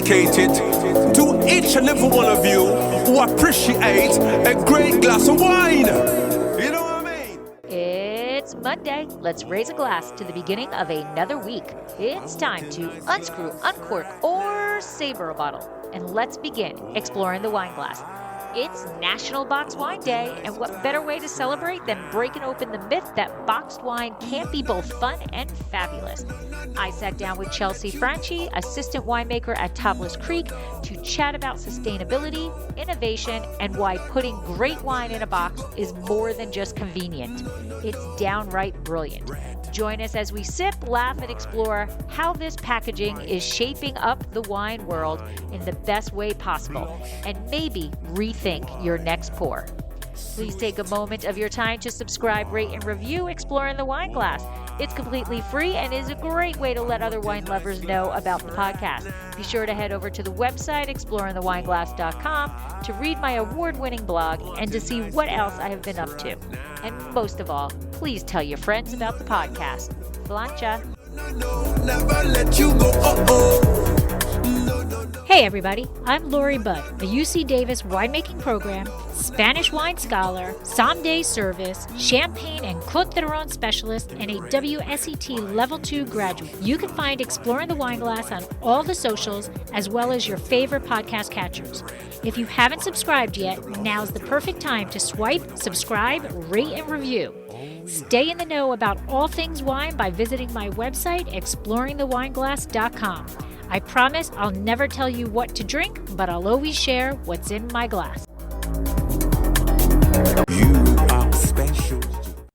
dedicated to each and every one of you who appreciate a great glass of wine. You know what I mean? It's Monday. Let's raise a glass to the beginning of another week. It's time to unscrew, uncork, or saber a bottle. And let's begin exploring the wine glass. It's National Boxed Wine Day, and what better way to celebrate than breaking open the myth that boxed wine can be both fun and fabulous. I sat down with Chelsea Franchi, assistant winemaker at Tablas Creek, to chat about sustainability, innovation, and why putting great wine in a box is more than just convenient. It's downright brilliant. Join us as we sip, laugh, and explore how this packaging is shaping up the wine world in the best way possible, and maybe rethink your next pour. Please take a moment of your time to subscribe, rate, and review Exploring the Wine Glass. It's completely free and is a great way to let other wine lovers know about the podcast. Be sure to head over to the website, exploringthewineglass.com, to read my award-winning blog and to see what else I have been up to. And most of all, please tell your friends about the podcast. Slainte. Hey everybody, I'm Lori Budd, a UC Davis winemaking program, Spanish wine scholar, sommelier service, champagne and Côte d'Aron specialist, and a WSET Level 2 graduate. You can find Exploring the Wine Glass on all the socials, as well as your favorite podcast catchers. If you haven't subscribed yet, now's the perfect time to swipe, subscribe, rate, and review. Stay in the know about all things wine by visiting my website, exploringthewineglass.com. I promise I'll never tell you what to drink, but I'll always share what's in my glass. You are special.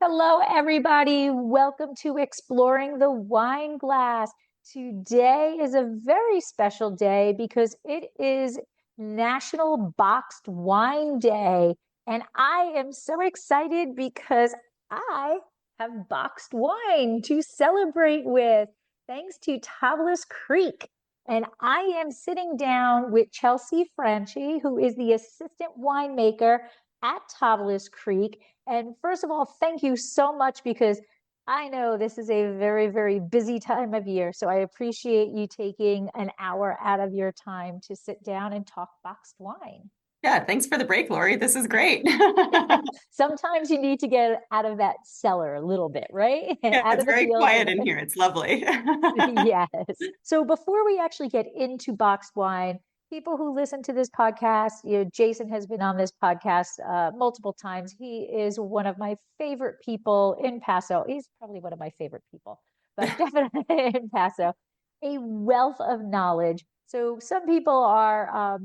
Hello, everybody. Welcome to Exploring the Wine Glass. Today is a very special day because it is National Boxed Wine Day. And I am so excited because I have boxed wine to celebrate with, thanks to Tablas Creek. And I am sitting down with Chelsea Franchi, who is the assistant winemaker at Tablas Creek. And first of all, thank you so much, because I know this is a very, very busy time of year. So I appreciate you taking an hour out of your time to sit down and talk boxed wine. Yeah, thanks for the break, Lori. This is great. Sometimes you need to get out of that cellar a little bit, right? Yeah, Out it's of the very field. quiet in here. It's lovely. Yes. So before we actually get into boxed wine, people who listen to this podcast, Jason has been on this podcast multiple times. He is one of my favorite people in Paso. He's probably one of my favorite people, but definitely in Paso. A wealth of knowledge. So some people are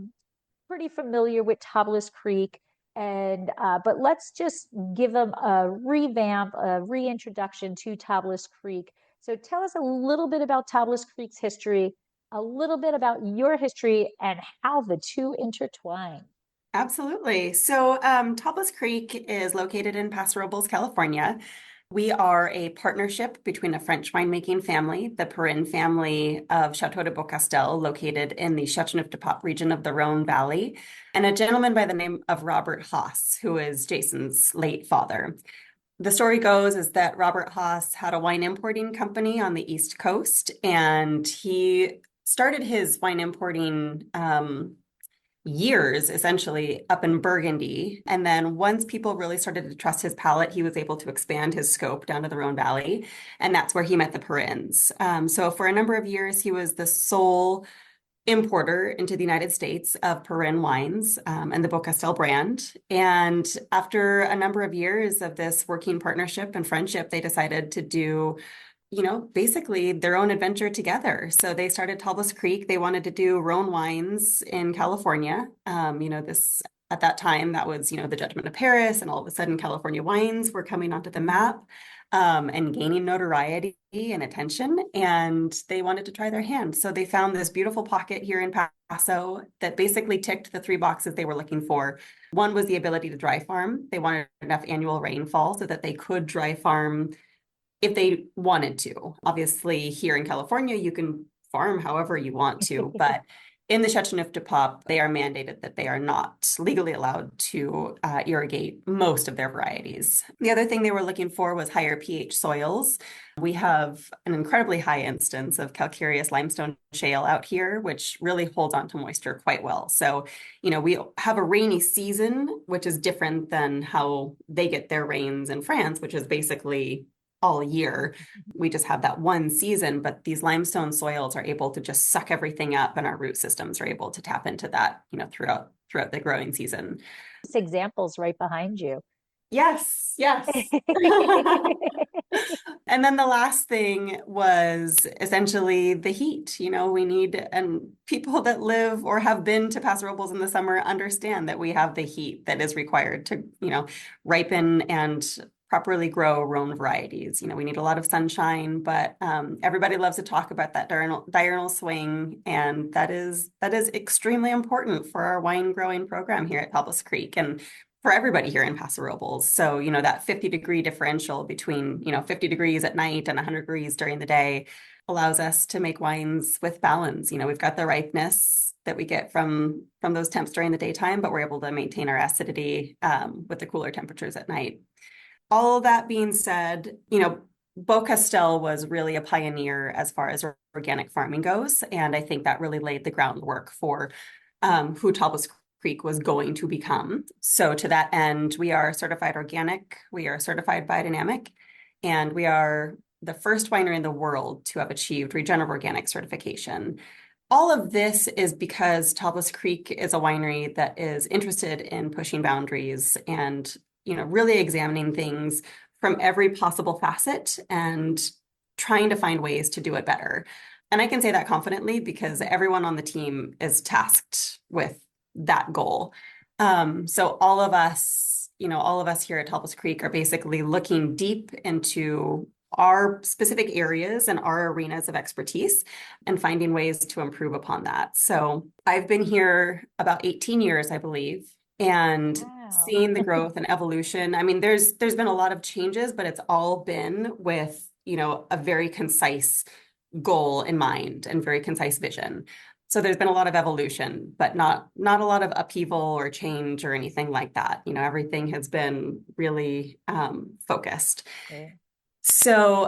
pretty familiar with Tablas Creek, and but let's just give them a revamp, a reintroduction to Tablas Creek. So tell us a little bit about Tablas Creek's history, a little bit about your history, and how the two intertwine. Absolutely. So Tablas Creek is located in Paso Robles, California. We are a partnership between a French winemaking family, the Perrin family of Chateau de Beaucastel, located in the Châteauneuf-du-Pape region of the Rhone Valley, and a gentleman by the name of Robert Haas, who is Jason's late father. The story goes is that Robert Haas had a wine importing company on the East Coast, and he started his wine importing years essentially up in Burgundy. And then once people really started to trust his palate, he was able to expand his scope down to the Rhone Valley. And that's where he met the Perrins. So for a number of years, he was the sole importer into the United States of Perrin wines and the Beaucastel brand. And after a number of years of this working partnership and friendship, they decided to do basically their own adventure together. So they started Tablas Creek. They wanted to do Rhone wines in California. This at that time, that was, the Judgment of Paris, and all of a sudden California wines were coming onto the map and gaining notoriety and attention, and they wanted to try their hand. So they found this beautiful pocket here in Paso that basically ticked the three boxes they were looking for. One was the ability to dry farm. They wanted enough annual rainfall so that they could dry farm if they wanted to. Obviously, here in California, you can farm however you want to, but in the Chateauneuf-du-Pape, they are mandated that they are not legally allowed to irrigate most of their varieties. The other thing they were looking for was higher pH soils. We have an incredibly high instance of calcareous limestone shale out here, which really holds on to moisture quite well. So, we have a rainy season, which is different than how they get their rains in France, which is basically all year. We just have that one season, but these limestone soils are able to just suck everything up, and our root systems are able to tap into that, throughout the growing season. Examples right behind you. Yes, yes. And then the last thing was essentially the heat. We need, and people that live or have been to Paso Robles in the summer understand that we have the heat that is required to, ripen and properly grow Rhone varieties. We need a lot of sunshine, but everybody loves to talk about that diurnal swing, and that is extremely important for our wine growing program here at Tablas Creek and for everybody here in Paso Robles. So, that 50-degree differential between, 50 degrees at night and 100 degrees during the day allows us to make wines with balance. We've got the ripeness that we get from those temps during the daytime, but we're able to maintain our acidity with the cooler temperatures at night. All of that being said, Beaucastel was really a pioneer as far as organic farming goes. And I think that really laid the groundwork for who Tablas Creek was going to become. So to that end, we are certified organic, we are certified biodynamic, and we are the first winery in the world to have achieved regenerative organic certification. All of this is because Tablas Creek is a winery that is interested in pushing boundaries and really examining things from every possible facet and trying to find ways to do it better. And I can say that confidently because everyone on the team is tasked with that goal. So all of us here at Tablas Creek are basically looking deep into our specific areas and our arenas of expertise and finding ways to improve upon that. So I've been here about 18 years, I believe, and seeing the growth and evolution. I mean, there's been a lot of changes, but it's all been with, a very concise goal in mind and very concise vision. So there's been a lot of evolution, but not a lot of upheaval or change or anything like that. Everything has been really focused. Okay. So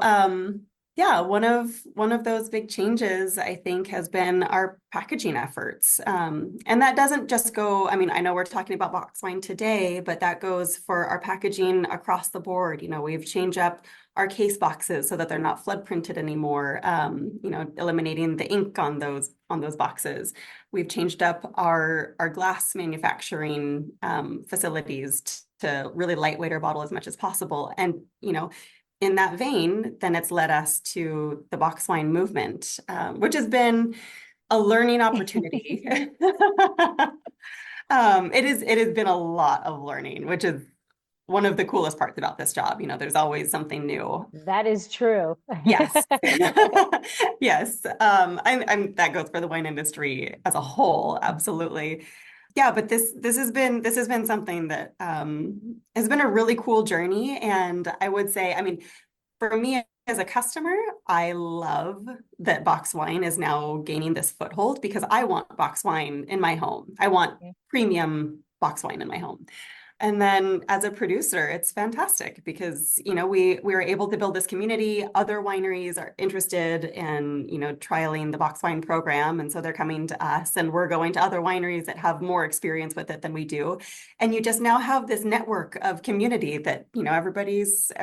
yeah, one of those big changes, I think, has been our packaging efforts. And that doesn't just go, I know we're talking about box wine today, but that goes for our packaging across the board. We've changed up our case boxes so that they're not flood printed anymore, eliminating the ink on those boxes. We've changed up our glass manufacturing facilities to really lightweight our bottle as much as possible. And, in that vein, then it's led us to the box wine movement, which has been a learning opportunity. It has been a lot of learning, which is one of the coolest parts about this job. There's always something new. That is true. Yes. Yes. That goes for the wine industry as a whole. Absolutely. Yeah, but this has been something that has been a really cool journey. And I would say, for me as a customer, I love that box wine is now gaining this foothold because I want box wine in my home. I want premium box wine in my home. And then as a producer, it's fantastic because, we were able to build this community. Other wineries are interested in, trialing the box wine program. And so they're coming to us, and we're going to other wineries that have more experience with it than we do. And you just now have this network of community that, everybody's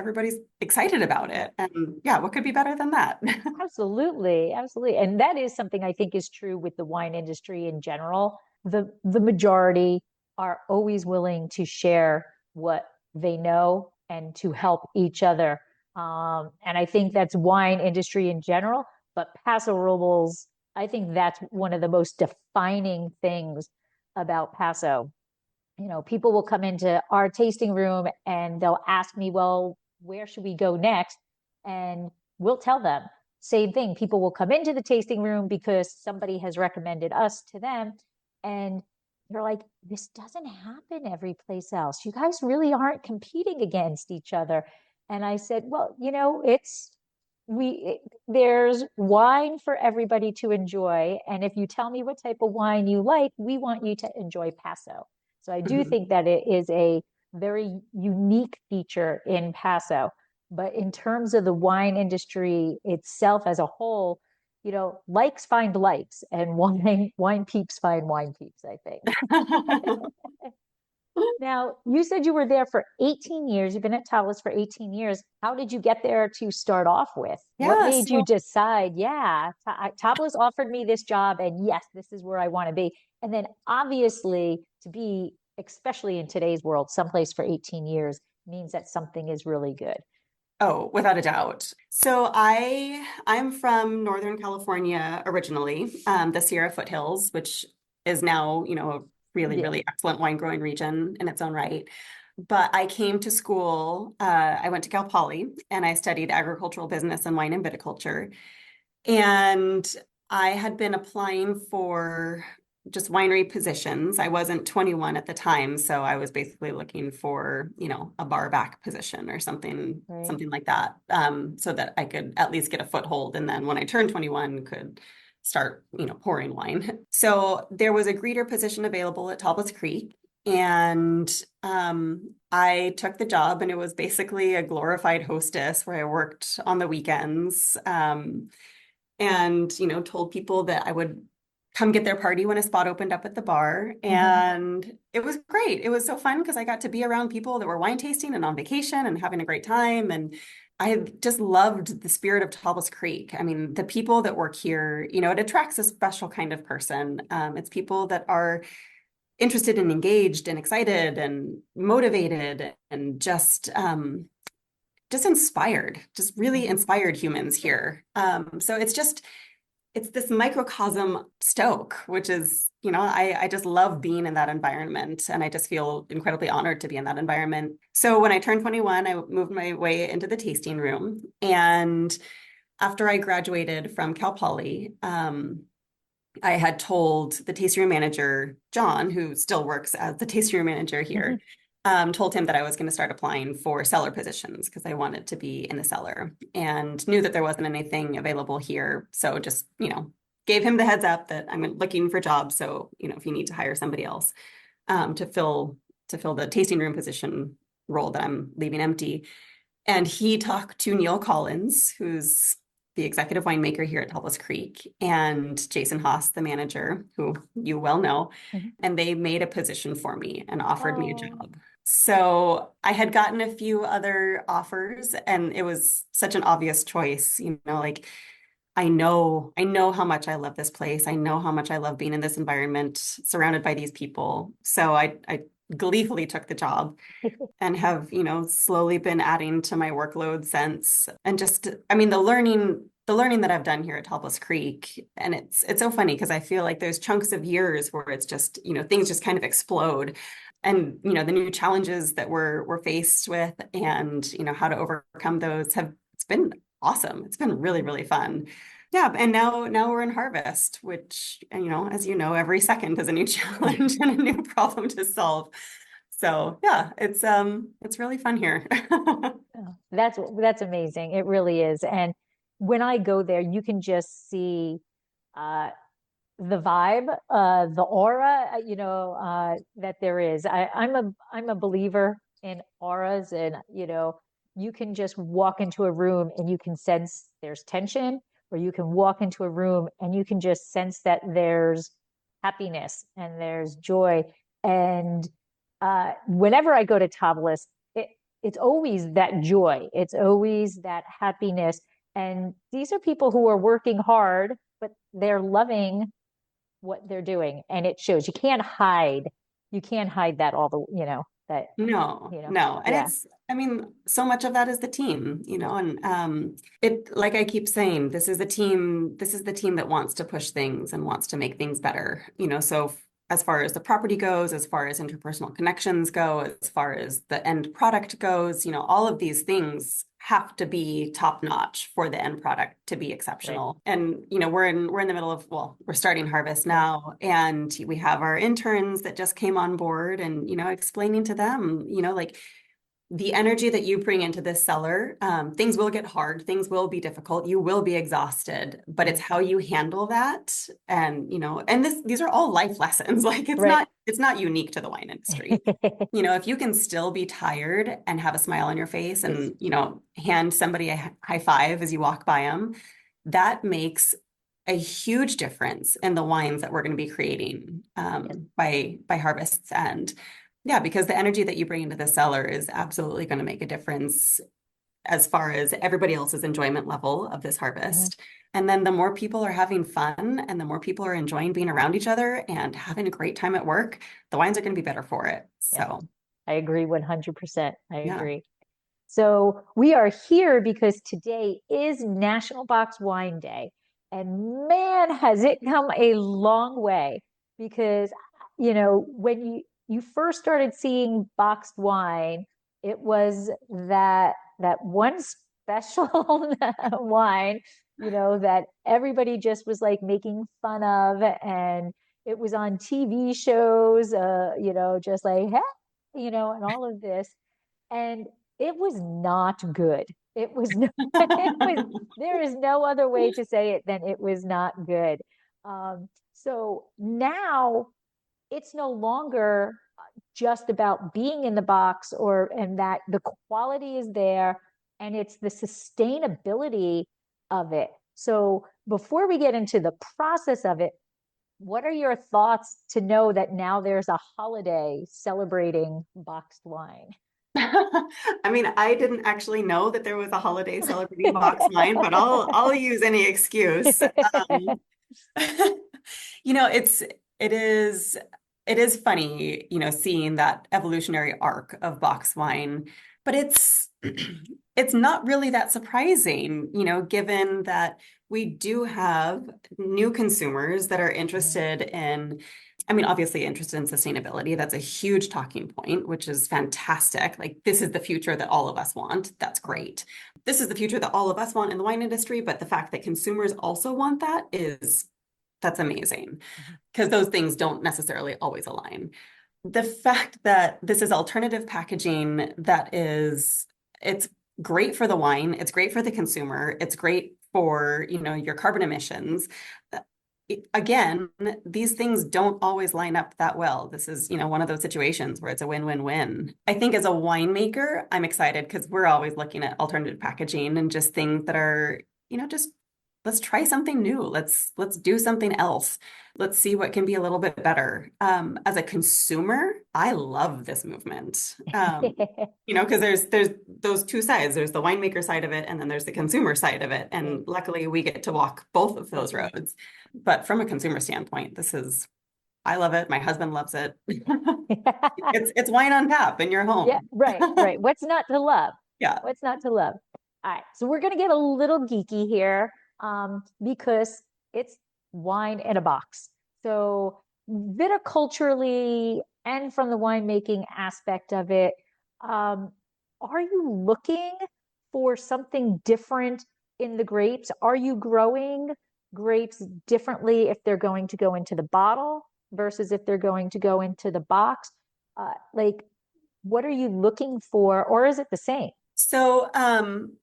excited about it. And yeah, what could be better than that? Absolutely. Absolutely. And that is something I think is true with the wine industry in general. The majority are always willing to share what they know and to help each other. And I think that's wine industry in general, but Paso Robles, I think that's one of the most defining things about Paso. People will come into our tasting room and they'll ask me, well, where should we go next? And we'll tell them. Same thing. People will come into the tasting room because somebody has recommended us to them. And they're like, this doesn't happen every place else. You guys really aren't competing against each other. And I said, well, there's wine for everybody to enjoy. And if you tell me what type of wine you like, we want you to enjoy Paso. So I do Mhm. think that it is a very unique feature in Paso. But in terms of the wine industry itself as a whole, likes find likes, and wine peeps find wine peeps, I think. Now, you said you were there for 18 years. You've been at Tablas for 18 years. How did you get there to start off with? What Yeah, made you so decide, yeah, Tablas offered me this job, and yes, this is where I want to be? And then obviously to be, especially in today's world, someplace for 18 years means that something is really good. oh, without a doubt. So I'm from Northern California originally, the Sierra Foothills, which is now, a really, Yeah. really excellent wine growing region in its own right. But I came to school, I went to Cal Poly and I studied agricultural business and wine and viticulture. And I had been applying for just winery positions. I wasn't 21 at the time, so I was basically looking for, a bar back position or something, Right. something like that, so that I could at least get a foothold. And then when I turned 21, could start, pouring wine. So there was a greeter position available at Tablas Creek. And I took the job, and it was basically a glorified hostess where I worked on the weekends. And told people that I would come get their party when a spot opened up at the bar. And it was great. It was so fun because I got to be around people that were wine tasting and on vacation and having a great time. And I just loved the spirit of Tablas Creek. I mean, the people that work here, it attracts a special kind of person. It's people that are interested and engaged and excited and motivated and just inspired, just really inspired humans here. So it's this microcosm Stoke, which is, I just love being in that environment. And I just feel incredibly honored to be in that environment. So when I turned 21, I moved my way into the tasting room. And after I graduated from Cal Poly, I had told the tasting room manager, John, who still works as the tasting room manager here, told him that I was going to start applying for cellar positions because I wanted to be in the cellar and knew that there wasn't anything available here. So just, gave him the heads up that I'm looking for jobs. So, if you need to hire somebody else to fill the tasting room position role that I'm leaving empty. And he talked to Neil Collins, who's the executive winemaker here at Tablas Creek, and Jason Haas, the manager, who you well know, and they made a position for me and offered me a Oh, job. So I had gotten a few other offers, and it was such an obvious choice, like I know how much I love this place. I know how much I love being in this environment, surrounded by these people. So I gleefully took the job and have, slowly been adding to my workload since. And just, I mean, the learning that I've done here at Tablas Creek, and it's so funny because I feel like there's chunks of years where it's just, things just kind of explode. And, the new challenges that we're faced with and, how to overcome those it's been awesome. It's been really, really fun. Yeah, and now we're in harvest, which, as you know, every second is a new challenge and a new problem to solve. So yeah, it's really fun here. that's amazing. It really is. And when I go there, you can just see uh, the vibe, the aura, that there is. I'm a believer in auras, and you can just walk into a room and you can sense there's tension, or you can walk into a room and you can just sense that there's happiness and there's joy. And whenever I go to Tablas, it's always that joy. It's always that happiness. And these are people who are working hard, but they're loving what they're doing, and it shows. You can't hide that all the, that, No, no. And yeah, I mean, so much of that is the team, and like I keep saying, this is the team that wants to push things and wants to make things better, so as far as the property goes, as far as interpersonal connections go, as far as the end product goes, all of these things have to be top notch for the end product to be right. exceptional. And we're in the middle of, well, we're starting harvest now, and we have our interns that just came on board, and explaining to them, like the energy that you bring into this cellar, things will get hard, things will be difficult, you will be exhausted, but it's how you handle that. And, and these are all life lessons. Like it's not unique to the wine industry. If you can still be tired and have a smile on your face and, hand somebody a high five as you walk by them, that makes a huge difference in the wines that we're going to be creating by Harvest's End. Yeah, because the energy that you bring into the cellar is absolutely going to make a difference as far as everybody else's enjoyment level of this harvest. And then the more people are having fun and the more people are enjoying being around each other and having a great time at work, the wines are going to be better for it. So I agree 100%. I agree. So we are here because today is National Box Wine Day. And man, has it come a long way, because, when you first started seeing boxed wine, it was that one special wine, that everybody just was like making fun of, and it was on TV shows, just like, hey, and all of this. And it was not good. It was not, there is no other way to say it than it was not good. So now it's no longer just about being in the box and that the quality is there, and it's the sustainability of it. So before we get into the process of it, what are your thoughts to know that now there's a holiday celebrating boxed wine? I mean, I didn't actually know that there was a holiday celebrating boxed wine, but I'll use any excuse. It is funny, seeing that evolutionary arc of box wine, but it's not really that surprising, given that we do have new consumers that are interested in, obviously interested in sustainability. That's a huge talking point, which is fantastic. Like, this is the future that all of us want. That's great. This is the future that all of us want in the wine industry, but the fact that consumers also want that's amazing, because those things don't necessarily always align. The fact that this is alternative packaging, it's great for the wine, it's great for the consumer, it's great for, your carbon emissions. Again, these things don't always line up that well. This is, one of those situations where it's a win-win-win. I think as a winemaker, I'm excited because we're always looking at alternative packaging and just things that are, just let's try something new. Let's do something else. Let's see what can be a little bit better. As a consumer, I love this movement. Because there's those two sides. There's the winemaker side of it, and then there's the consumer side of it. And luckily, we get to walk both of those roads. But from a consumer standpoint, I love it. My husband loves it. It's wine on tap in your home. Yeah, right. What's not to love? Yeah. What's not to love? All right. So we're going to get a little geeky here. Because it's wine in a box. So viticulturally and from the winemaking aspect of it, are you looking for something different in the grapes? Are you growing grapes differently if they're going to go into the bottle versus if they're going to go into the box? What are you looking for, or is it the same? So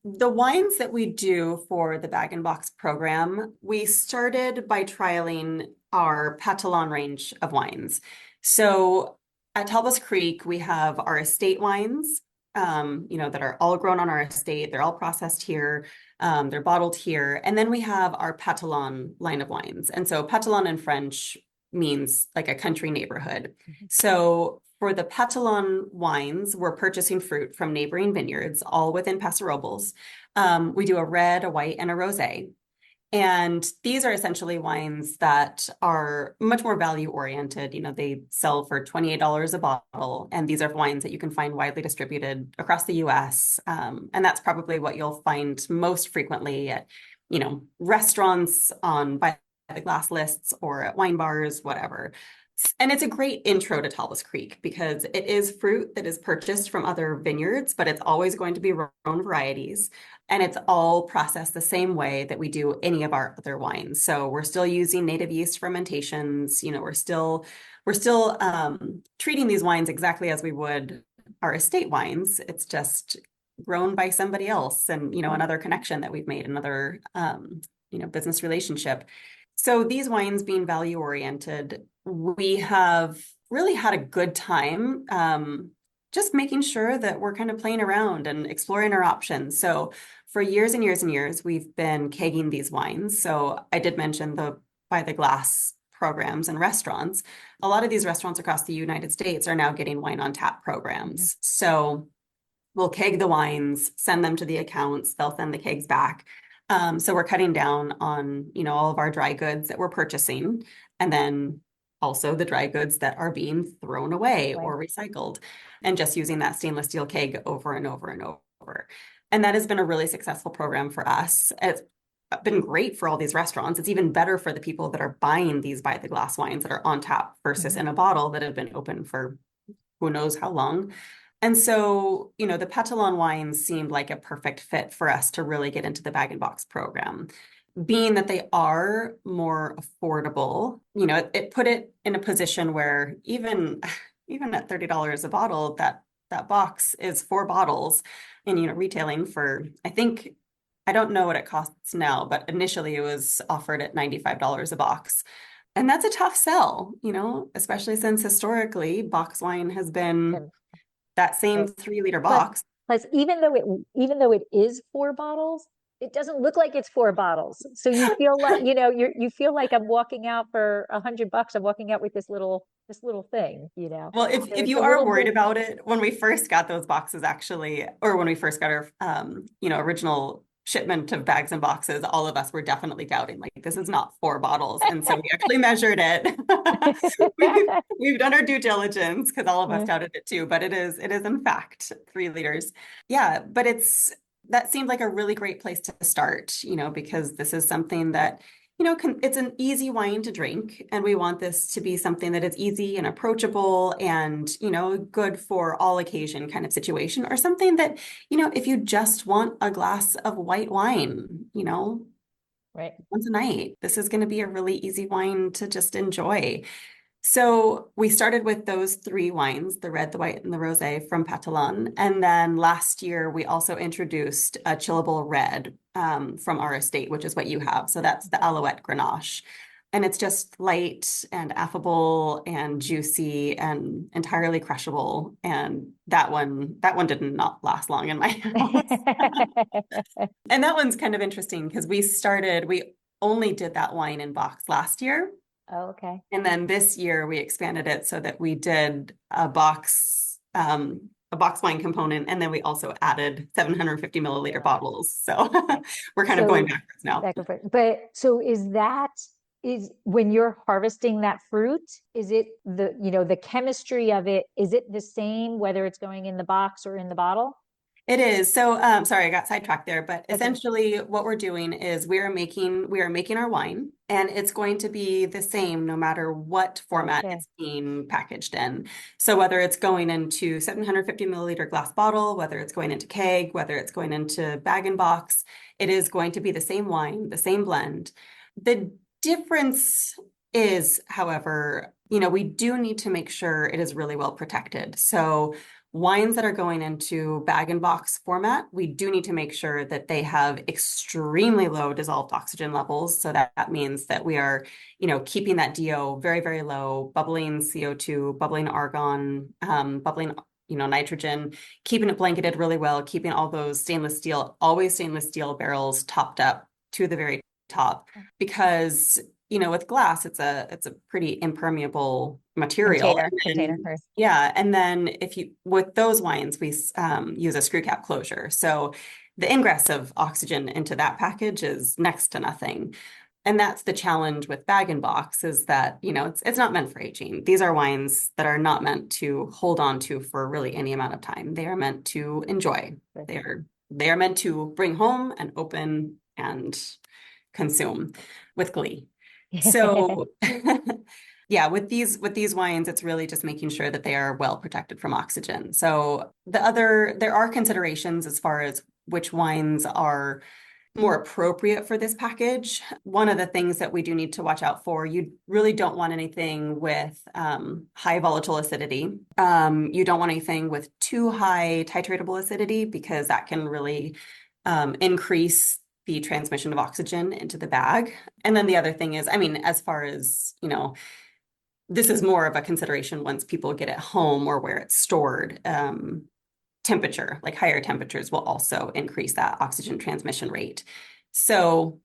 the wines that we do for the bag and box program, we started by trialing our Patelon range of wines. So at Tablas Creek, we have our estate wines, that are all grown on our estate. They're all processed here. They're bottled here. And then we have our Patelon line of wines. And so Patelon in French means like a country neighborhood. So for the Patelon wines, we're purchasing fruit from neighboring vineyards, all within Paso Robles. We do a red, a white, and a rosé. And these are essentially wines that are much more value oriented. They sell for $28 a bottle. And these are wines that you can find widely distributed across the US. And that's probably what you'll find most frequently at, restaurants by the glass lists or at wine bars, whatever. And it's a great intro to Tablas Creek because it is fruit that is purchased from other vineyards, but it's always going to be our own varieties. And it's all processed the same way that we do any of our other wines. So we're still using native yeast fermentations. We're still treating these wines exactly as we would our estate wines. It's just grown by somebody else, and another connection that we've made, another business relationship. So these wines being value oriented, we have really had a good time just making sure that we're kind of playing around and exploring our options. So for years and years and years, we've been kegging these wines. So I did mention the by the glass programs and restaurants. A lot of these restaurants across the United States are now getting wine on tap programs. So we'll keg the wines, send them to the accounts, they'll send the kegs back. So we're cutting down on, all of our dry goods that we're purchasing, and then also the dry goods that are being thrown away or recycled, and just using that stainless steel keg over and over and over. And that has been a really successful program for us. It's been great for all these restaurants. It's even better for the people that are buying these by the glass wines that are on tap versus in a bottle that have been open for who knows how long. And so, the Petalon wines seemed like a perfect fit for us to really get into the bag and box program. Being that they are more affordable, it put it in a position where even at $30 a bottle, that box is 4 bottles, and retailing for, I don't know what it costs now, but initially it was offered at $95 a box. And that's a tough sell, especially since historically box wine has been that same 3-liter box. Plus, even though it is 4 bottles, it doesn't look like it's 4 bottles. So you feel like, you feel like I'm walking out for $100. I'm walking out with this little thing, Well, if you are worried about it, when we first got those boxes, actually, or when we first got our, original shipment of bags and boxes, all of us were definitely doubting, like, this is not 4 bottles. And so we actually measured it. We've done our due diligence, because all of us doubted it too, but it is in fact 3 liters. Yeah, but that seemed like a really great place to start, because this is something that, it's an easy wine to drink, and we want this to be something that is easy and approachable and, good for all occasion kind of situation, or something that, if you just want a glass of white wine, once a night, this is going to be a really easy wine to just enjoy. So we started with those 3 wines, the red, the white, and the rosé from Petalon. And then last year, we also introduced a chillable red from our estate, which is what you have. So that's the Alouette Grenache. And it's just light and affable and juicy and entirely crushable. And that one did not last long in my house. And that one's kind of interesting because we only did that wine in box last year. Oh, okay. And then this year we expanded it so that we did a box wine component, and then we also added 750 milliliter bottles. So we're kind of going backwards now. But so is when you're harvesting that fruit, is it the chemistry of it, is it the same whether it's going in the box or in the bottle? It is. So, sorry, I got sidetracked there, but essentially what we're doing is we are making our wine, and it's going to be the same no matter what format it's being packaged in. So whether it's going into 750 milliliter glass bottle, whether it's going into keg, whether it's going into bag and box, it is going to be the same wine, the same blend. The difference is, however, we do need to make sure it is really well protected. So wines that are going into bag and box format, we do need to make sure that they have extremely low dissolved oxygen levels. So that means that we are, keeping that DO very, very low, bubbling CO2, bubbling argon, bubbling, nitrogen, keeping it blanketed really well, keeping all those always stainless steel barrels topped up to the very top, because with glass, it's a pretty impermeable material. Container. Yeah. And then with those wines, we use a screw cap closure. So the ingress of oxygen into that package is next to nothing. And that's the challenge with bag and box, is that, it's not meant for aging. These are wines that are not meant to hold on to for really any amount of time. They are meant to enjoy. They are meant to bring home and open and consume with glee. So yeah, with these wines, it's really just making sure that they are well protected from oxygen. So there are considerations as far as which wines are more appropriate for this package. One of the things that we do need to watch out for, you really don't want anything with high volatile acidity. You don't want anything with too high titratable acidity because that can really increase the transmission of oxygen into the bag. And then the other thing is, I mean, as far as, this is more of a consideration once people get it home or where it's stored. Temperature, like higher temperatures will also increase that oxygen transmission rate. So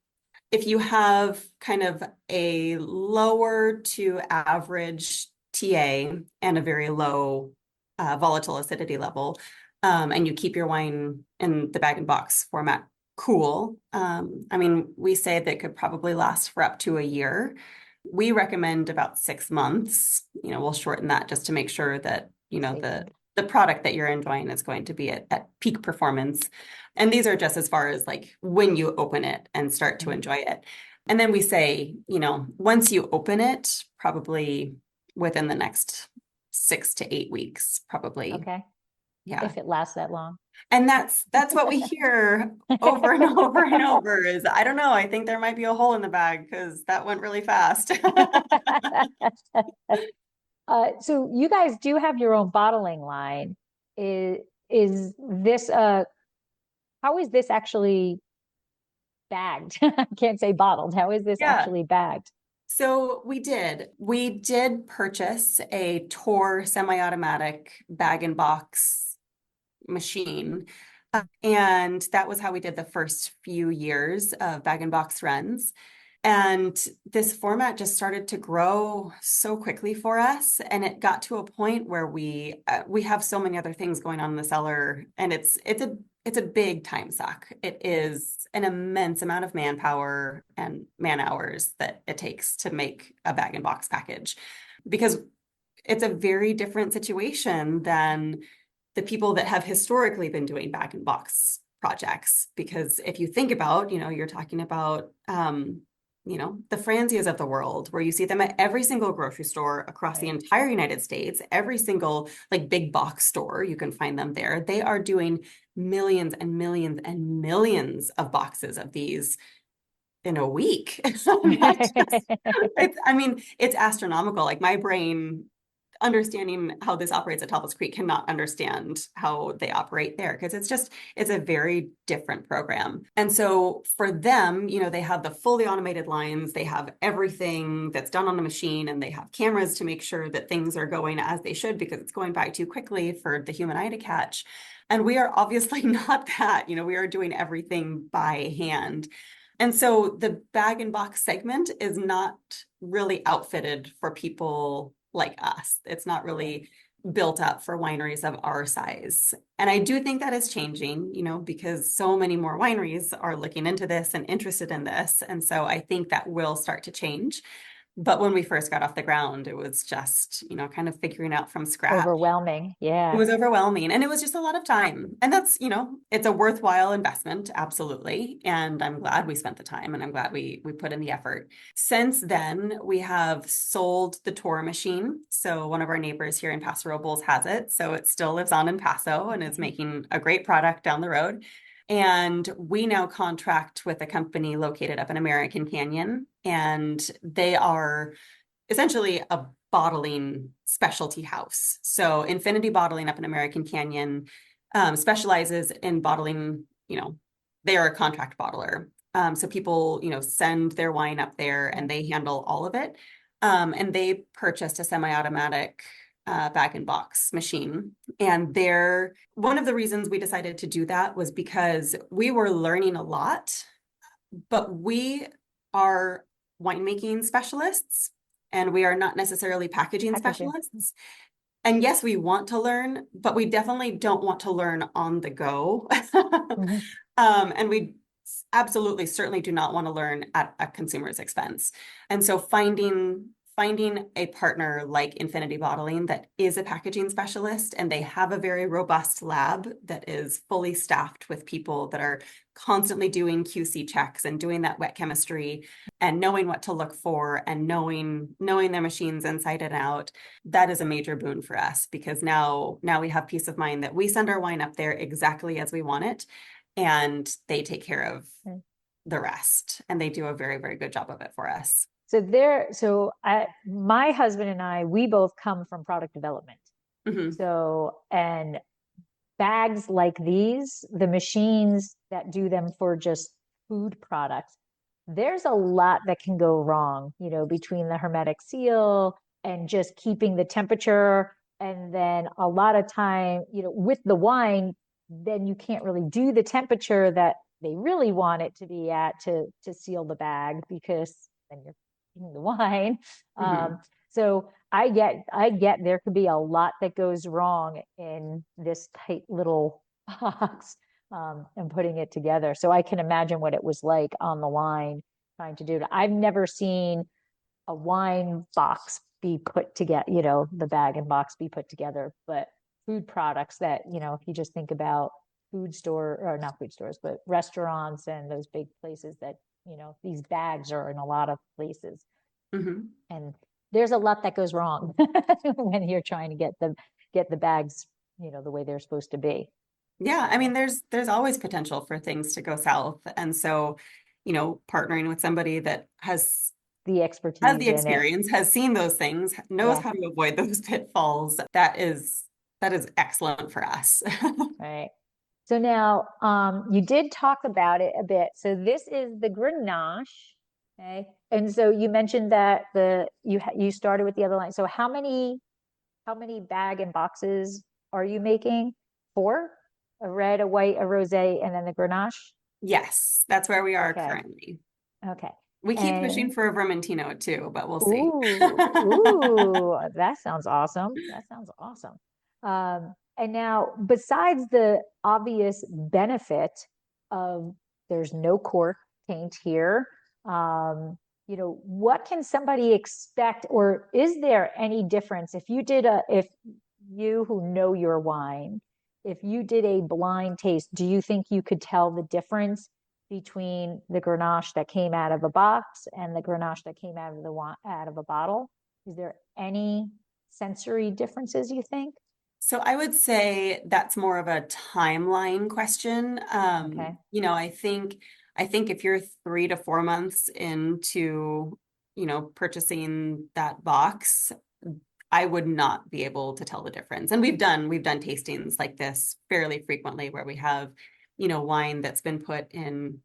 if you have kind of a lower to average TA and a very low volatile acidity level, and you keep your wine in the bag and box format cool, I mean, we say that could probably last for up to a year. We recommend about 6 months. We'll shorten that just to make sure that, the product that you're enjoying is going to be at peak performance. And these are just as far as like when you open it and start to enjoy it. And then we say, once you open it, probably within the next 6 to 8 weeks, probably. Okay. Yeah. If it lasts that long. And that's what we hear over and over and over is, I don't know, I think there might be a hole in the bag because that went really fast. So you guys do have your own bottling line. Is this how is this actually bagged? I can't say bottled. How is this actually bagged? So we did purchase a Tor semi-automatic bag and box machine. And that was how we did the first few years of bag and box runs. And this format just started to grow so quickly for us. And it got to a point where we have so many other things going on in the cellar, and it's a big time suck. It is an immense amount of manpower and man hours that it takes to make a bag and box package, because it's a very different situation than the people that have historically been doing bag and box projects. Because if you think about, you're talking about, the Franzias of the world, where you see them at every single grocery store across the entire United States, every single like big box store, you can find them there. They are doing millions and millions and millions of boxes of these in a week. It's astronomical. Like my brain, understanding how this operates at Tablas Creek, cannot understand how they operate there, because it's a very different program. And so for them, they have the fully automated lines, they have everything that's done on the machine, and they have cameras to make sure that things are going as they should, because it's going by too quickly for the human eye to catch. And we are obviously not that. We are doing everything by hand. And so the bag and box segment is not really outfitted for people like us. It's not really built up for wineries of our size. And I do think that is changing, because so many more wineries are looking into this and interested in this. And so I think that will start to change. But when we first got off the ground, it was just, kind of figuring out from scratch. Overwhelming. Yeah. It was overwhelming, and it was just a lot of time. And that's, it's a worthwhile investment. Absolutely. And I'm glad we spent the time, and I'm glad we put in the effort. Since then, we have sold the Tor machine. So one of our neighbors here in Paso Robles has it. So it still lives on in Paso and is making a great product down the road. And we now contract with a company located up in American Canyon, and they are essentially a bottling specialty house. So Infinity Bottling up in American Canyon specializes in bottling, they are a contract bottler. So people, send their wine up there and they handle all of it. And they purchased a semi-automatic bag and box machine. And one of the reasons we decided to do that was because we were learning a lot, but we are winemaking specialists, and we are not necessarily packaging specialists. And yes, we want to learn, but we definitely don't want to learn on the go. And we absolutely certainly do not want to learn at a consumer's expense. And so finding a partner like Infinity Bottling that is a packaging specialist, and they have a very robust lab that is fully staffed with people that are constantly doing QC checks and doing that wet chemistry and knowing what to look for and knowing their machines inside and out, that is a major boon for us, because now we have peace of mind that we send our wine up there exactly as we want it, and they take care of the rest. And they do a very, very good job of it for us. My husband and I, we both come from product development. Mm-hmm. So, and bags like these, the machines that do them for just food products, there's a lot that can go wrong, between the hermetic seal and just keeping the temperature. And then a lot of time, with the wine, then you can't really do the temperature that they really want it to be at to seal the bag, because then you're eating the wine. Mm-hmm. So I get there could be a lot that goes wrong in this tight little box, and putting it together. So I can imagine what it was like on the line trying to do it. I've never seen a wine box be put together, the bag and box be put together, but food products that, if you just think about not food stores, but restaurants and those big places that, these bags are in a lot of places. Mm-hmm. And there's a lot that goes wrong when you're trying to get the bags, the way they're supposed to be. Yeah, I mean, there's always potential for things to go south. And so, partnering with somebody that has the expertise, has the experience, has seen those things, knows how to avoid those pitfalls, that is excellent for us. Right. So now, you did talk about it a bit. So this is the Grenache, okay? And so you mentioned that you started with the other line. So how many bag and boxes are you making? 4? A red, a white, a rosé, and then the Grenache? Yes, that's where we are currently. Okay. We keep pushing for a Vermentino too, but we'll see. Ooh, that sounds awesome. And now, besides the obvious benefit of there's no cork taint here, what can somebody expect, or is there any difference if you who know your wine, if you did a blind taste, do you think you could tell the difference between the Grenache that came out of a box and the Grenache that came out of a bottle? Is there any sensory differences, you think? So I would say that's more of a timeline question. Okay. I think if you're 3 to 4 months into, purchasing that box, I would not be able to tell the difference. And we've done tastings like this fairly frequently where we have, wine that's been put in,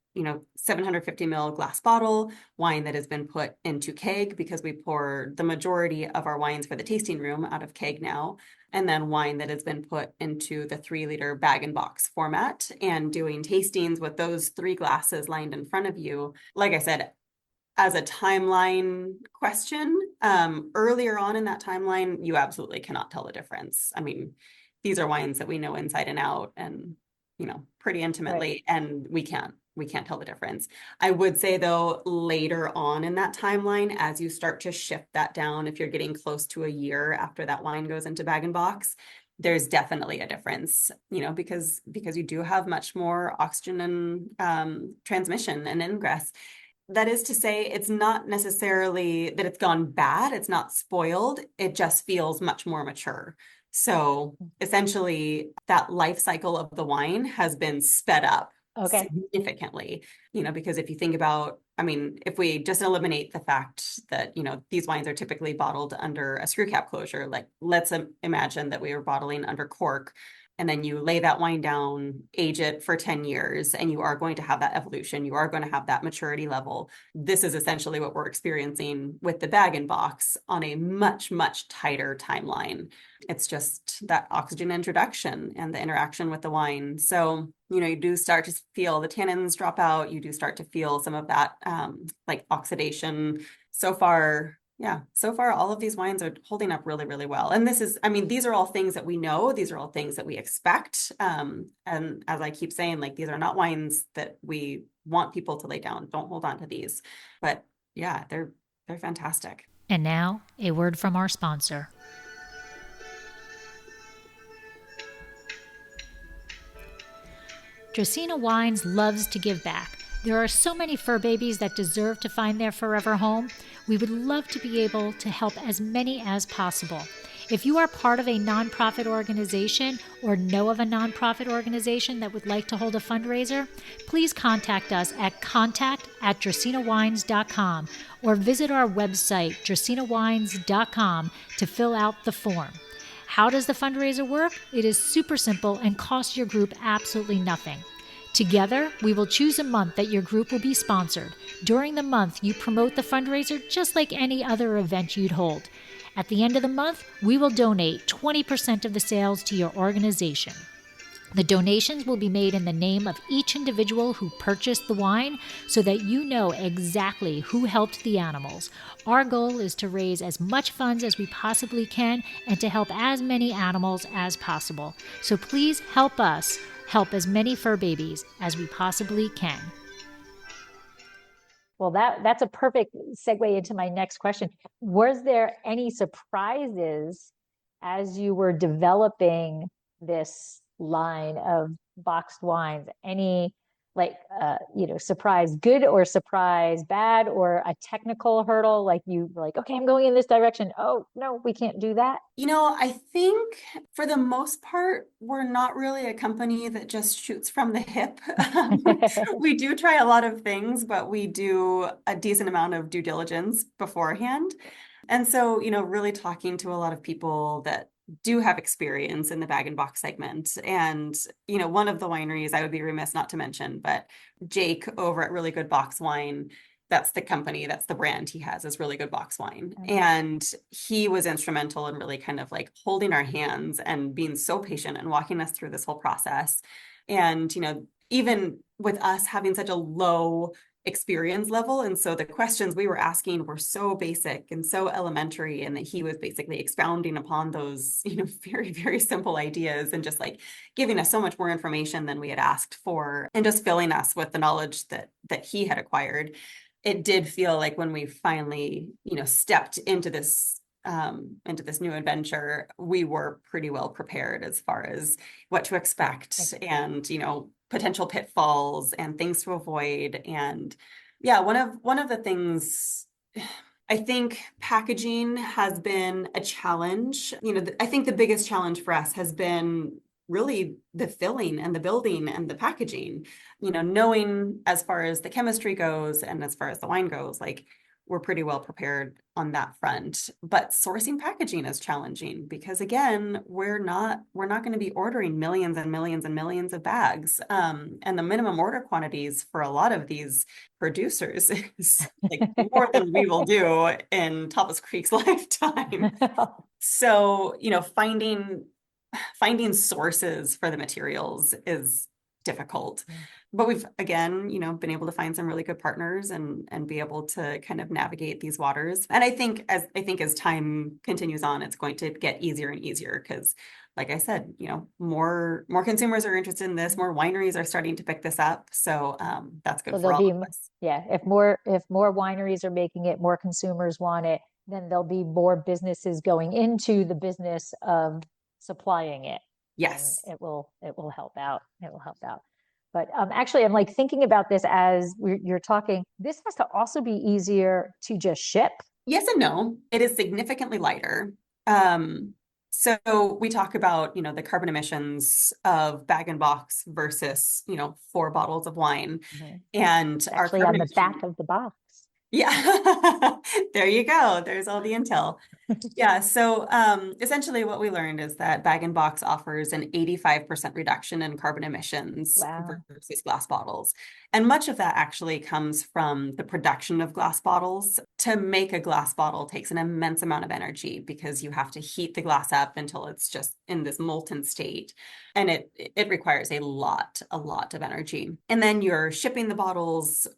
750 ml glass bottle, wine that has been put into keg, because we pour the majority of our wines for the tasting room out of keg now, and then wine that has been put into the 3-liter bag and box format, and doing tastings with those 3 glasses lined in front of you. Like I said, as a timeline question, earlier on in that timeline, you absolutely cannot tell the difference. I mean, these are wines that we know inside and out and, pretty intimately, right. And we can't tell the difference. I would say though, later on in that timeline, as you start to shift that down, if you're getting close to a year after that wine goes into bag and box, there's definitely a difference, because you do have much more oxygen and transmission and ingress. That is to say, it's not necessarily that it's gone bad. It's not spoiled. It just feels much more mature. So essentially, that life cycle of the wine has been sped up significantly, because if you think about, if we just eliminate the fact that, these wines are typically bottled under a screw cap closure, like let's imagine that we were bottling under cork, and then you lay that wine down, age it for 10 years, and you are going to have that evolution. You are going to have that maturity level. This is essentially what we're experiencing with the bag and box on a much, much tighter timeline. It's just that oxygen introduction and the interaction with the wine. So, you do start to feel the tannins drop out. You do start to feel some of that like oxidation. So far, all of these wines are holding up really, really well. And these are all things that we know. These are all things that we expect. And as I keep saying, like, these are not wines that we want people to lay down. Don't hold on to these. But yeah, they're fantastic. And now, a word from our sponsor. Dracaena Wines loves to give back. There are so many fur babies that deserve to find their forever home. We would love to be able to help as many as possible. If you are part of a nonprofit organization or know of a nonprofit organization that would like to hold a fundraiser, please contact us at contact@dracaenawines.com or visit our website, dracaenawines.com, to fill out the form. How does the fundraiser work? It is super simple and costs your group absolutely nothing. Together, we will choose a month that your group will be sponsored. During the month, you promote the fundraiser just like any other event you'd hold. At the end of the month, we will donate 20% of the sales to your organization. The donations will be made in the name of each individual who purchased the wine so that you know exactly who helped the animals. Our goal is to raise as much funds as we possibly can and to help as many animals as possible. So please help us help as many fur babies as we possibly can. Well, that's a perfect segue into my next question. Was there any surprises as you were developing this line of boxed wines? Any surprise good or surprise bad, or a technical hurdle, like you were like, okay, I'm going in this direction. Oh, no, we can't do that. I think for the most part, we're not really a company that just shoots from the hip. We do try a lot of things, but we do a decent amount of due diligence beforehand. And so, really talking to a lot of people that do have experience in the bag and box segment. And, one of the wineries I would be remiss not to mention, but Jake over at Really Good Box Wine, that's the company, that's the brand he has, is Really Good Box Wine. Mm-hmm. And he was instrumental in really kind of like holding our hands and being so patient and walking us through this whole process. And, even with us having such a low experience level. And so the questions we were asking were so basic and so elementary, and that he was basically expounding upon those, very, very simple ideas and just like giving us so much more information than we had asked for, and just filling us with the knowledge that he had acquired. It did feel like when we finally, stepped into this new adventure, we were pretty well prepared as far as what to expect and, potential pitfalls and things to avoid. And yeah, one of the things, I think packaging has been a challenge. I think the biggest challenge for us has been really the filling and the building and the packaging, knowing as far as the chemistry goes and as far as the wine goes, like we're pretty well prepared on that front. But sourcing packaging is challenging because, again, we're not going to be ordering millions and millions and millions of bags. And the minimum order quantities for a lot of these producers is like more than we will do in Tablas Creek's lifetime. So, finding sources for the materials is difficult. But we've, again, been able to find some really good partners and be able to kind of navigate these waters. And I think as time continues on, it's going to get easier and easier because, like I said, more consumers are interested in this, more wineries are starting to pick this up. So that's good for all of us. Yeah, if more wineries are making it, more consumers want it, then there'll be more businesses going into the business of supplying it. Yes. It will help out. It will help out. But actually, I'm like thinking about this as you're talking. This has to also be easier to just ship. Yes and no. It is significantly lighter. So we talk about, the carbon emissions of bag and box versus, 4 bottles of wine. Mm-hmm. And actually on the back of the box. Yeah, there you go. There's all the intel. Yeah, so essentially what we learned is that bag and box offers an 85% reduction in carbon emissions versus glass bottles. And much of that actually comes from the production of glass bottles. To make a glass bottle takes an immense amount of energy because you have to heat the glass up until it's just in this molten state. And it requires a lot of energy. And then you're shipping the bottles,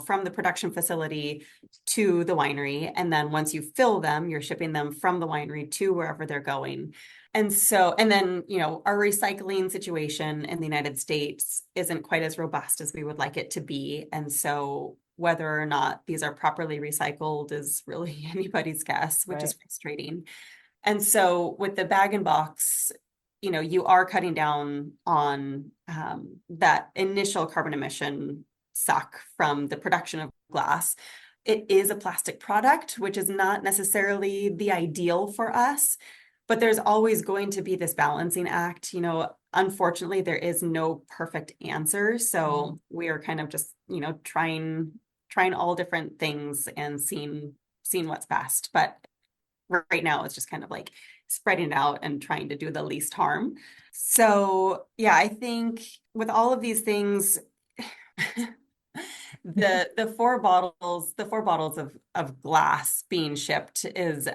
from the production facility to the winery. And then once you fill them, you're shipping them from the winery to wherever they're going. And then, our recycling situation in the United States isn't quite as robust as we would like it to be. And so whether or not these are properly recycled is really anybody's guess, which is frustrating. And so with the bag and box, you are cutting down on that initial carbon emission suck from the production of glass. It is a plastic product, which is not necessarily the ideal for us. but there's always going to be this balancing act. Unfortunately, there is no perfect answer. So we are kind of just, trying all different things and seeing what's best. But right now it's just kind of like spreading it out and trying to do the least harm. So yeah, I think with all of these things, the four bottles of glass being shipped is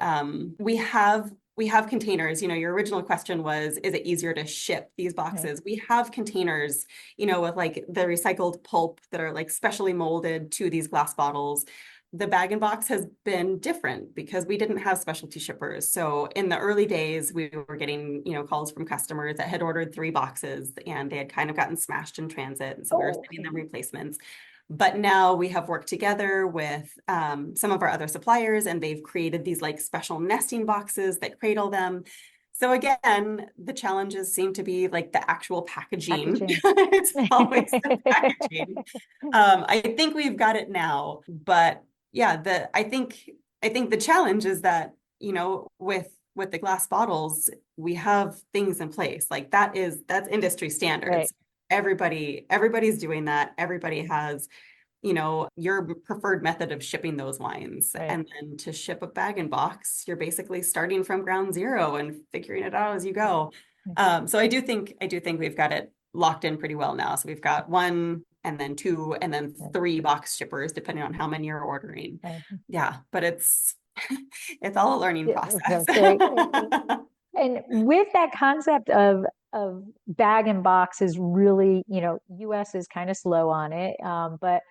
we have containers. Your original question was, is it easier to ship these boxes? Right. We have containers, with like the recycled pulp that are like specially molded to these glass bottles. The bag and box has been different because we didn't have specialty shippers. So in the early days, we were getting, calls from customers that had ordered 3 boxes and they had kind of gotten smashed in transit. And so we were sending them replacements. But now we have worked together with some of our other suppliers, and they've created these like special nesting boxes that cradle them. So again, the challenges seem to be like the actual packaging. It's always the packaging. I think we've got it now, but yeah, I think the challenge is that, with the glass bottles, we have things in place. Like that's industry standards. Right. Everybody's doing that. Everybody has, your preferred method of shipping those wines. Right. And then to ship a bag and box, you're basically starting from ground zero and figuring it out as you go. So I do think we've got it locked in pretty well now. So we've got 1 and then 2 and then 3 box shippers, depending on how many you're ordering. Right. Yeah, but it's all a learning process. And with that concept of bag and box is really, US is kind of slow on it, but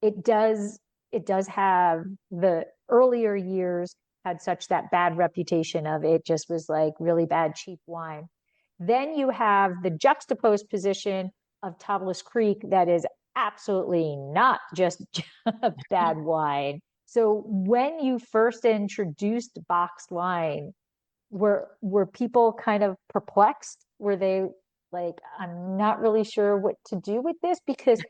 it does have the earlier years had such that bad reputation of it just was like really bad, cheap wine. Then you have the juxtaposed position of Tablas Creek that is absolutely not just bad wine. So when you first introduced boxed wine, were people kind of perplexed? Were they like, I'm not really sure what to do with this because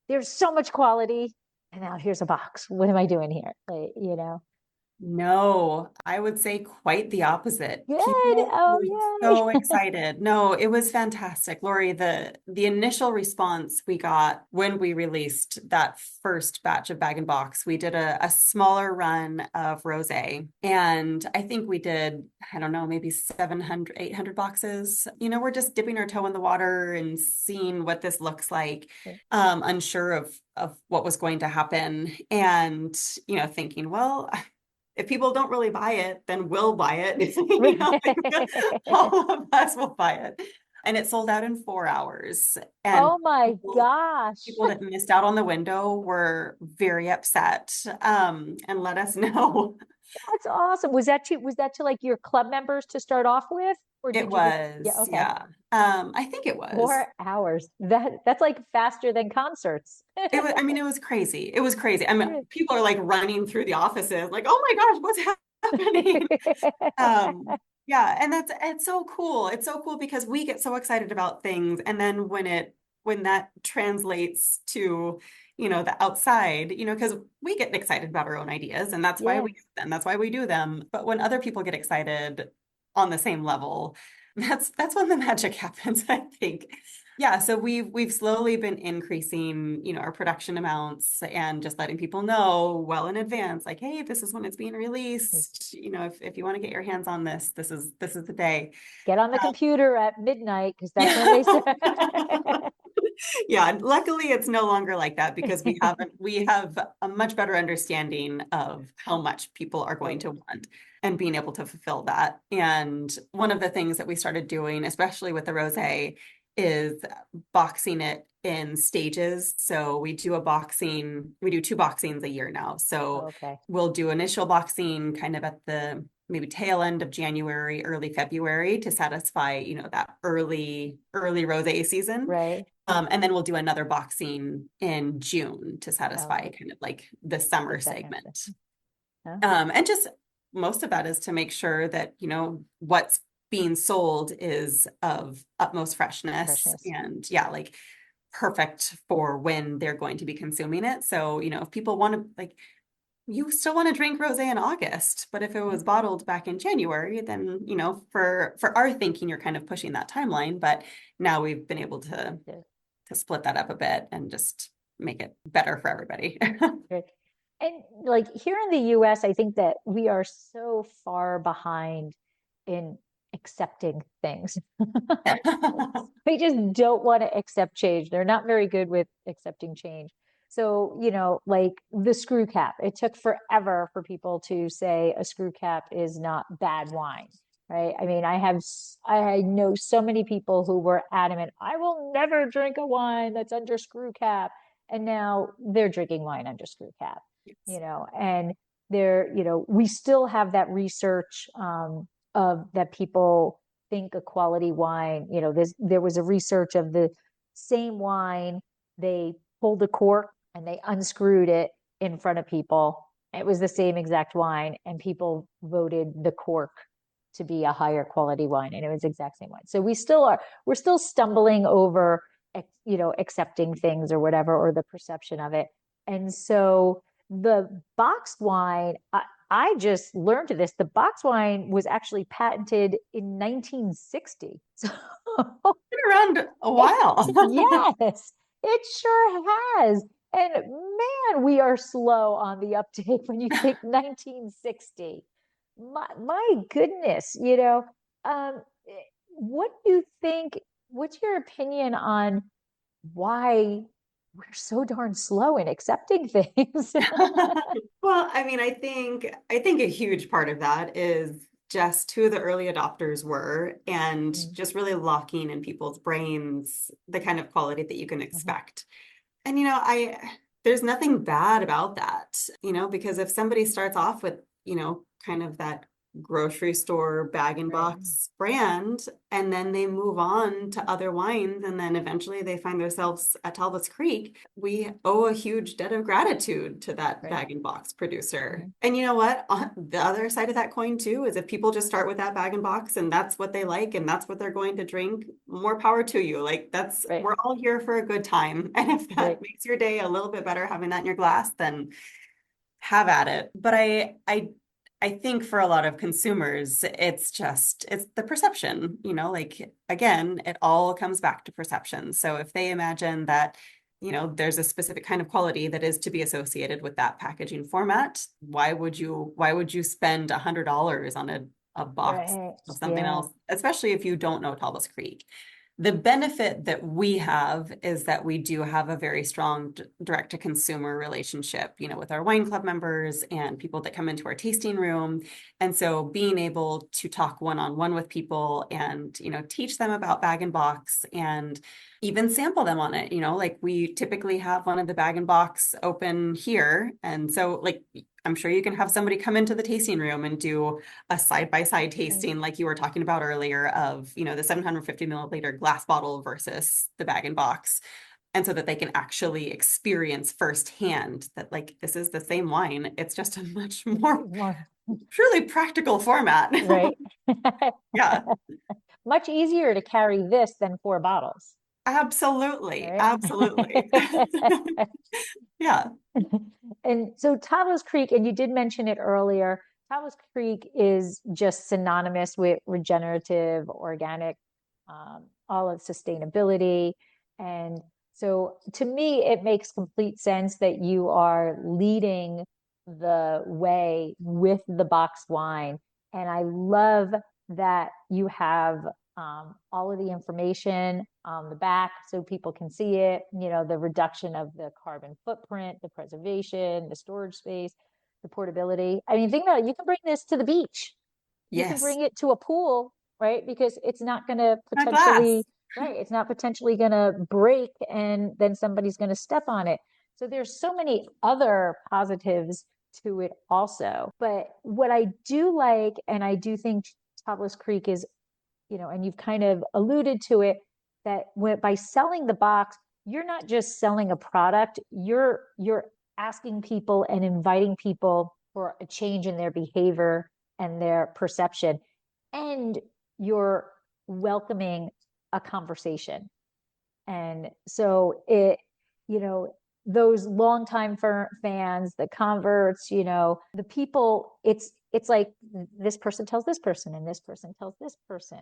there's so much quality and now here's a box. What am I doing here? Like. No, I would say quite the opposite. Good. People Oh, were yay. so excited. No, it was fantastic. Lori, the initial response we got when we released that first batch of bag and box, we did a smaller run of rosé. And I think we did, I don't know, maybe 700, 800 boxes. We're just dipping our toe in the water and seeing what this looks like, unsure of what was going to happen. And, thinking, well, if people don't really buy it, then we'll buy it. All of us will buy it. And it sold out in 4 hours. And oh my gosh. People that missed out on the window were very upset, and let us know. That's awesome. Was that to like your club members to start off with? Or did It was, yeah. I think it was 4 hours. That's like faster than concerts. It was crazy. It was crazy. I mean, people are like running through the offices, like, oh my gosh, what's happening? Yeah, and it's so cool. It's so cool because we get so excited about things, and then when that translates to, the outside, because we get excited about our own ideas, and that's why we do them. That's why we do them. But when other people get excited on the same level, that's when the magic happens, I think. Yeah, so we've slowly been increasing, our production amounts and just letting people know well in advance, like, hey, this is when it's being released. If you want to get your hands on this, this is the day. Get on the computer at midnight because that's when they say. Yeah, luckily it's no longer like that because we have a much better understanding of how much people are going to want and being able to fulfill that. And one of the things that we started doing, especially with the rosé, is boxing it in stages. So we do 2 boxings a year now. So we'll do initial boxing kind of at the maybe tail end of January, early February to satisfy, that early rosé season. Right. And then we'll do another boxing in June to satisfy kind of like the summer segment. And just most of that is to make sure that, what's being sold is of utmost freshness. And like perfect for when they're going to be consuming it. So, if people want to, like, you still want to drink rosé in August, but if it was bottled back in January, then, for our thinking, you're kind of pushing that timeline. But now we've been able to split that up a bit and just make it better for everybody. Right. And like here in the US, I think that we are so far behind in accepting things. We just don't want to accept change. They're not very good with accepting change. So, like the screw cap, it took forever for people to say a screw cap is not bad wine, right? I mean, I know so many people who were adamant, I will never drink a wine that's under screw cap. And now they're drinking wine under screw cap, and we still have that research, of that people think a quality wine, there was a research of the same wine, they pulled a cork and they unscrewed it in front of people. It was the same exact wine, and people voted the cork to be a higher quality wine, and it was the exact same wine. So we're still stumbling over, accepting things or whatever, or the perception of it. And so the boxed wine, I just learned to this. The box wine was actually patented in 1960. So Been around a while. yes, it sure has. And man, we are slow on the uptake when you think 1960. My goodness, what do you think? What's your opinion on why we're so darn slow in accepting things? Well, I mean, I think a huge part of that is just who the early adopters were and just really locking in people's brains the kind of quality that you can expect. And there's nothing bad about that, because if somebody starts off with, kind of that grocery store bag and box brand, and then they move on to other wines, and then eventually they find themselves at Tablas Creek, we owe a huge debt of gratitude to that bag and box producer. And you know what? On the other side of that coin too is if people just start with that bag and box and that's what they like and that's what they're going to drink, more power to you. Like we're all here for a good time. And if that makes your day a little bit better having that in your glass, then have at it. But I think for a lot of consumers, it's the perception, like, again, it all comes back to perception. So if they imagine that, there's a specific kind of quality that is to be associated with that packaging format, why would you spend $100 on a box of something else, especially if you don't know Tablas Creek? The benefit that we have is that we do have a very strong direct to consumer relationship, with our wine club members and people that come into our tasting room. And so being able to talk one-on-one with people and, teach them about bag and box and even sample them on it, like we typically have one of the bag and box open here. And so like, I'm sure you can have somebody come into the tasting room and do a side-by-side tasting like you were talking about earlier of, the 750 milliliter glass bottle versus the bag and box. And so that they can actually experience firsthand that like, this is the same wine. It's just a much more truly practical format. Right. Yeah. Much easier to carry this than 4 bottles. Absolutely. Right? Absolutely. Yeah. And so Tablas Creek, and you did mention it earlier, Tablas Creek is just synonymous with regenerative, organic, all of sustainability. And so to me, it makes complete sense that you are leading the way with the boxed wine. And I love that you have all of the information on the back so people can see it, the reduction of the carbon footprint, the preservation, the storage space, the portability. I mean, think about it. You can bring this to the beach. You can bring it to a pool, right? Because it's not going to potentially, it's not potentially going to break and then somebody's going to step on it. So there's so many other positives to it also. But what I do like, and I do think Tablas Creek is, and you've kind of alluded to it, that by selling the box, you're not just selling a product, you're asking people and inviting people for a change in their behavior and their perception, and you're welcoming a conversation. And so it, those longtime fans, the converts, the people, it's like this person tells this person and this person tells this person.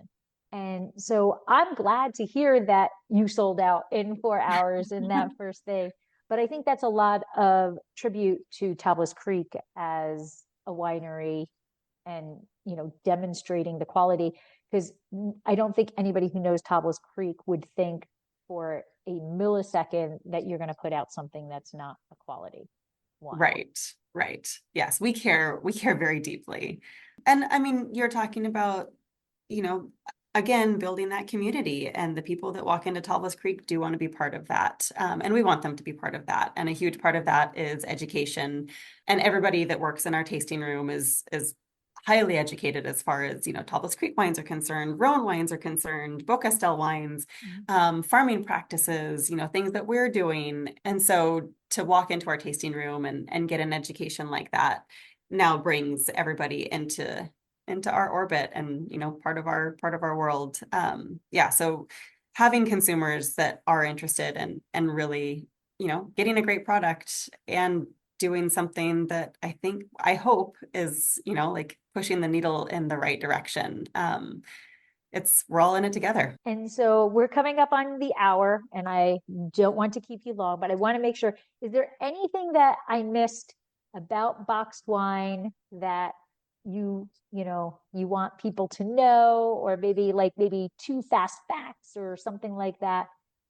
And so I'm glad to hear that you sold out in 4 hours in that first day. But I think that's a lot of tribute to Tablas Creek as a winery and, demonstrating the quality. Because I don't think anybody who knows Tablas Creek would think for a millisecond that you're going to put out something that's not a quality wine. Right. Yes, we care very deeply. And I mean, you're talking about, again, building that community, and the people that walk into Tablas Creek do want to be part of that. And we want them to be part of that. And a huge part of that is education. And everybody that works in our tasting room is highly educated as far as, Tablas Creek wines are concerned, Rhone wines are concerned, Beaucastel wines, farming practices, things that we're doing. And so to walk into our tasting room and get an education like that now brings everybody into our orbit and, part of our world. So having consumers that are interested and really, getting a great product and doing something that I hope is, like pushing the needle in the right direction. We're all in it together. And so we're coming up on the hour, and I don't want to keep you long, but I want to make sure, is there anything that I missed about boxed wine that you want people to know, or maybe 2 fast facts or something like that,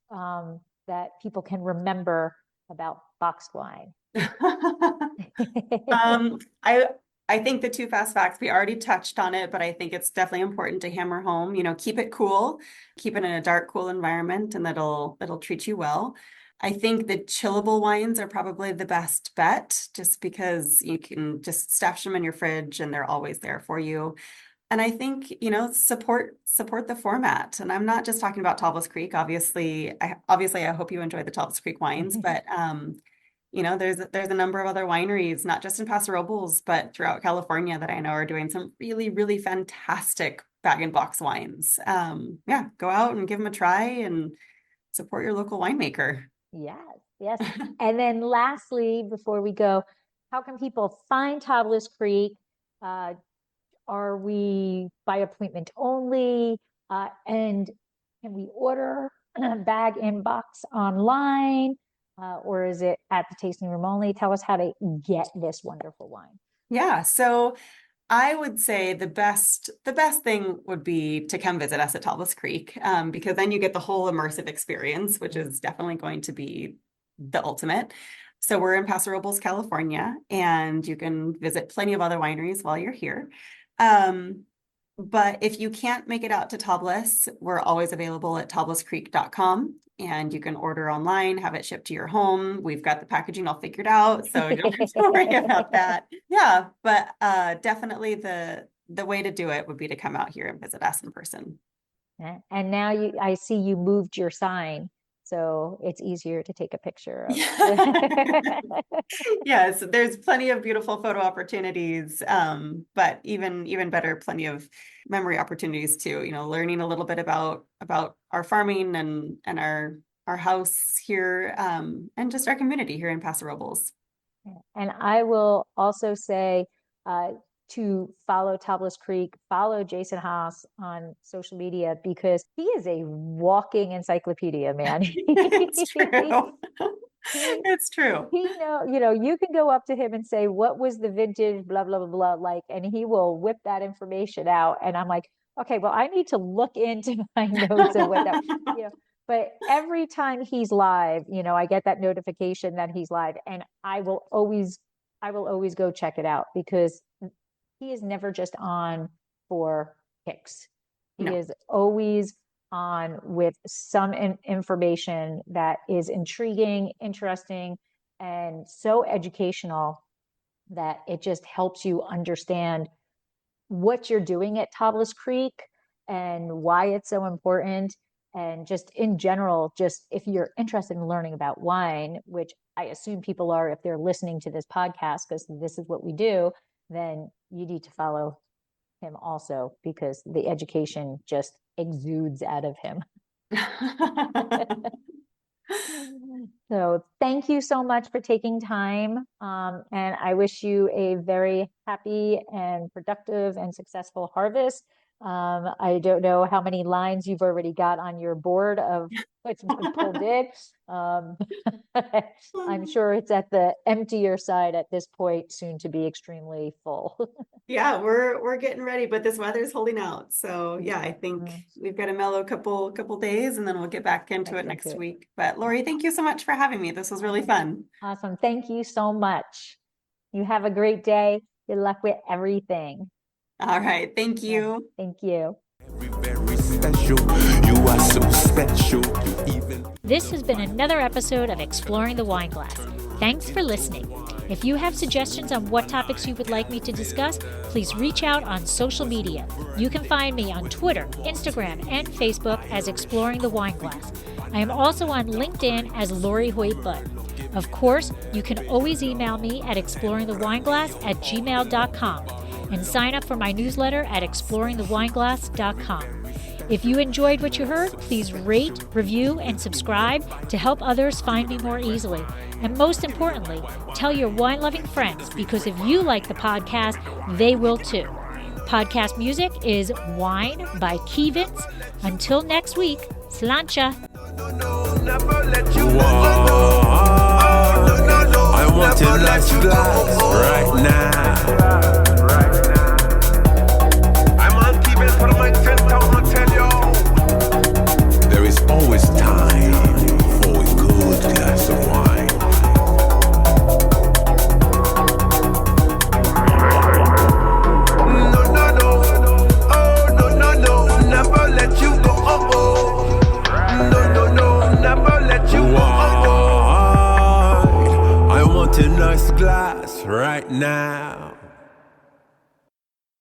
that people can remember about boxed wine? I think the 2 fast facts, we already touched on it, but I think it's definitely important to hammer home, keep it cool, keep it in a dark, cool environment, and that'll treat you well. I think the chillable wines are probably the best bet, just because you can just stash them in your fridge and they're always there for you. And I think, support the format. And I'm not just talking about Tablas Creek. Obviously, I hope you enjoy the Tablas Creek wines, but there's a number of other wineries, not just in Paso Robles, but throughout California, that I know are doing some really, really fantastic bag and box wines. Go out and give them a try and support your local winemaker. Yes. And then lastly, before we go, how can people find Tablas Creek? Are we by appointment only? And can we order bag and box online? Or is it at the tasting room only? Tell us how to get this wonderful wine. Yeah, so I would say the best thing would be to come visit us at Tablas Creek, because then you get the whole immersive experience, which is definitely going to be the ultimate. So we're in Paso Robles, California, and you can visit plenty of other wineries while you're here. But if you can't make it out to Tablas, we're always available at tablascreek.com, and you can order online, have it shipped to your home. We've got the packaging all figured out, so you don't have to worry about that. Yeah, but definitely the way to do it would be to come out here and visit us in person. And now I see you moved your sign, so it's easier to take a picture of. Yes, there's plenty of beautiful photo opportunities, but even better, plenty of memory opportunities too. Learning a little bit about our farming and our house here, and just our community here in Paso Robles. And I will also say to follow Tablas Creek, follow Jason Haas on social media, because he is a walking encyclopedia, man. It's true. It's true. You can go up to him and say, what was the vintage, blah, blah, blah, blah, like, and he will whip that information out. And I'm like, okay, well, I need to look into my notes and what that, but every time he's live, I get that notification that he's live, and I will always go check it out, because he is never just on for kicks. He is always on with some information that is intriguing, interesting, and so educational that it just helps you understand what you're doing at Tablas Creek and why it's so important. And just in general, just if you're interested in learning about wine, which I assume people are if they're listening to this podcast, because this is what we do, then you need to follow him also, because the education just exudes out of him. So thank you so much for taking time. And I wish you a very happy and productive and successful harvest. I don't know how many lines you've already got on your board of what's been pulled in. Um, I'm sure it's at the emptier side at this point, soon to be extremely full. Yeah, we're getting ready, but this weather's holding out. So yeah, I think Mhm. we've got a mellow couple days and then we'll get back into Back it next into it. week. But Lori, thank you so much for having me. This was really fun. Awesome. Thank you so much. You have a great day. Good luck with everything. All right, thank Yeah, you. thank you. Very special. You are so special. You even. This has been another episode of Exploring the Wine Glass. Thanks for listening. If you have suggestions on what topics you would like me to discuss, please reach out on social media. You can find me on Twitter, Instagram, and Facebook as Exploring the Wine Glass. I am also on LinkedIn as Lori Hoyt Budd. Of course, you can always email me at exploringthewineglass@gmail.com and sign up for my newsletter at exploringthewineglass.com. If you enjoyed what you heard, please rate, review, and subscribe to help others find me more easily. And most importantly, tell your wine-loving friends, because if you like the podcast, they will too. Podcast music is Wine by Kevins. Until next week, Slainte. I want a nice glass right now. I'm on keeping for my 10,000 tell you. There is always time for a good glass of wine. No, no, no. Oh, no, no, no. Never let you go. Oh, oh. No, no, no. Never let you go. Oh, oh. I want a nice glass right now.